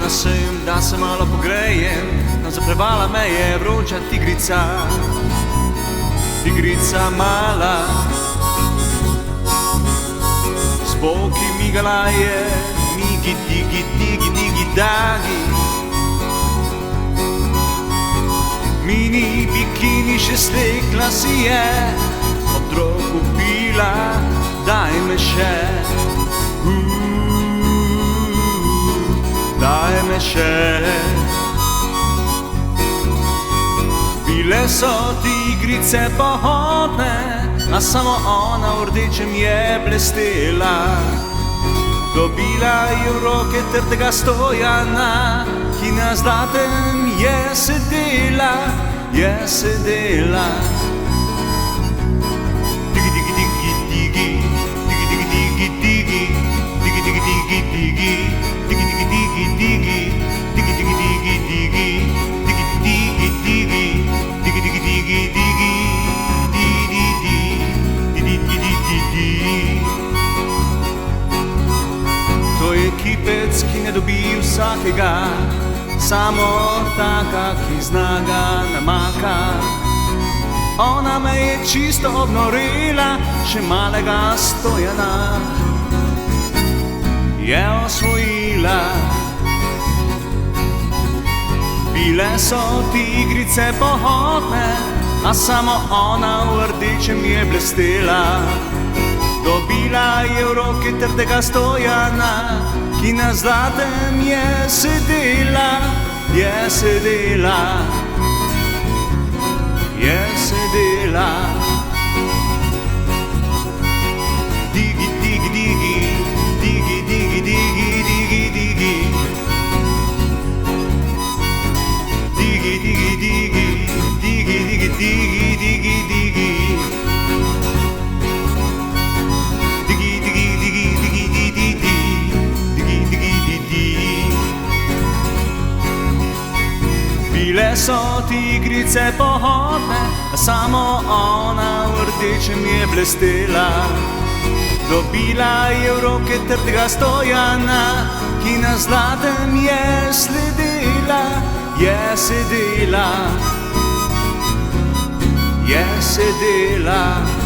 na sejem, da se malo pogrejem, no zaprevala me je vroča tigrica, tigrica mala. Z boki migala je, migi, digi, digi, digi, dagi. Mini bikini še stekla si je, ob drogu pila, daj me še. Daj me še. Bile so tigrice pohodne, a samo ona v rdečem je blestela. Dobila je v roke trdega stojana, ki na zlatem je sedela, je sedela. Digi, digi, digi, digi, digi, digi, digi, digi, digi, digi, digi, digi. Digi digi digi digi, digi digi digi digi, digi digi digi, digi digi digi digi, digi digi digi. To je kipec, ki ne dobi vsakega, samo taka, ki zna ga namaka. Ona me je čisto obnorila, še malega stojana je osvojila. Bile so tigrice pohodne, a samo ona v rdečem je blestela. Dobila je v roke trdega stojana, ki na zlatem je sedela, je sedela, je sedela. Digi, digi, digi, digi, digi, digi, digi, digi. Digi, digi, digi, digi, digi, digi, digi, digi. Digi, digi, digi, digi, digi, digi, digi, digi, digi. Bile so tigrice pohodne, a samo ona v rdečem je blestela. Dobila je v roke trdega stojana, ki na zlatem je sledila, je sedela, je sedela.